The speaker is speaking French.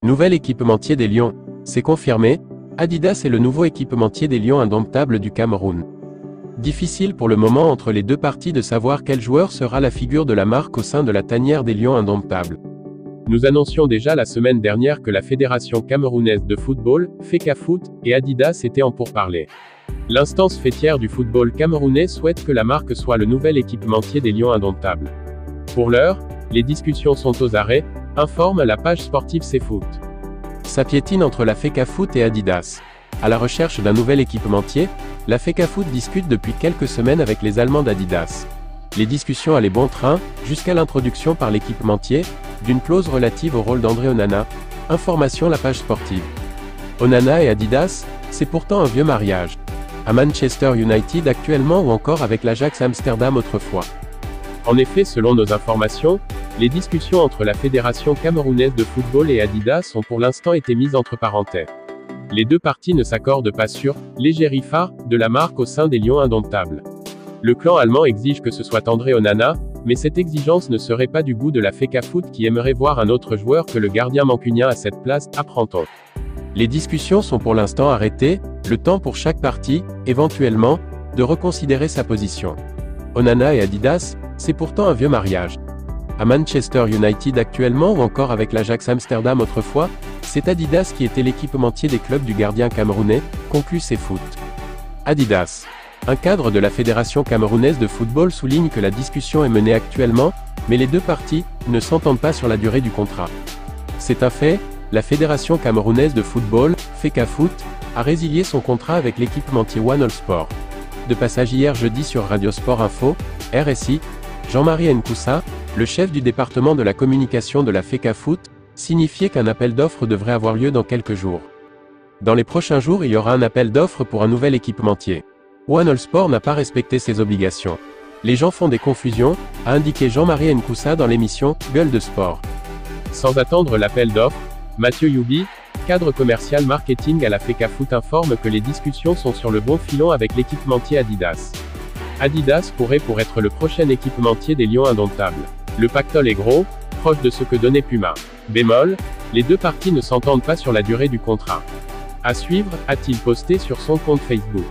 Nouvel équipementier des Lions. C'est confirmé, Adidas est le nouveau équipementier des Lions indomptables du Cameroun. Difficile pour le moment entre les deux parties de savoir quel joueur sera la figure de la marque au sein de la tanière des Lions indomptables. Nous annoncions déjà la semaine dernière que la Fédération camerounaise de football, FECAFOOT, et Adidas étaient en pourparlers. L'instance fêtière du football camerounais souhaite que la marque soit le nouvel équipementier des Lions indomptables. Pour l'heure, les discussions sont aux arrêts, informe la page sportive CFoot. Ça piétine entre la FECAFOOT et Adidas. À la recherche d'un nouvel équipementier, la FECAFOOT discute depuis quelques semaines avec les Allemands d'Adidas. Les discussions allaient bon train, jusqu'à l'introduction par l'équipementier, d'une clause relative au rôle d'André Onana. Information la page sportive. Onana et Adidas, c'est pourtant un vieux mariage. À Manchester United actuellement ou encore avec l'Ajax Amsterdam autrefois. En effet, selon nos informations, les discussions entre la Fédération camerounaise de football et Adidas ont pour l'instant été mises entre parenthèses. Les deux parties ne s'accordent pas sur l'égérie-phare de la marque au sein des Lions indomptables. Le clan allemand exige que ce soit André Onana, mais cette exigence ne serait pas du goût de la FECAFOOT qui aimerait voir un autre joueur que le gardien mancunien à cette place, apprend-on. Les discussions sont pour l'instant arrêtées, le temps pour chaque partie, éventuellement, de reconsidérer sa position. Onana et Adidas, c'est pourtant un vieux mariage. À Manchester United actuellement ou encore avec l'Ajax Amsterdam autrefois, c'est Adidas qui était l'équipementier des clubs du gardien camerounais, conclut CFoot. Adidas. Un cadre de la Fédération camerounaise de football souligne que la discussion est menée actuellement, mais les deux parties ne s'entendent pas sur la durée du contrat. C'est un fait, la Fédération camerounaise de football, FECAFOOT, a résilié son contrat avec l'équipementier One All Sport. De passage hier jeudi sur Radio Sport Info, RSI, Jean-Marie Nkoussa, le chef du département de la communication de la FECAFOOT, signifiait qu'un appel d'offres devrait avoir lieu dans quelques jours. Dans les prochains jours, il y aura un appel d'offres pour un nouvel équipementier. One All Sport n'a pas respecté ses obligations. Les gens font des confusions, a indiqué Jean-Marie Nkoussa dans l'émission Gueule de Sport. Sans attendre l'appel d'offres, Mathieu Youbi, cadre commercial marketing à la FECAFOOT, informe que les discussions sont sur le bon filon avec l'équipementier Adidas. Adidas pourrait être le prochain équipementier des Lions indomptables. Le pactole est gros, proche de ce que donnait Puma. Bémol, les deux parties ne s'entendent pas sur la durée du contrat. À suivre, a-t-il posté sur son compte Facebook.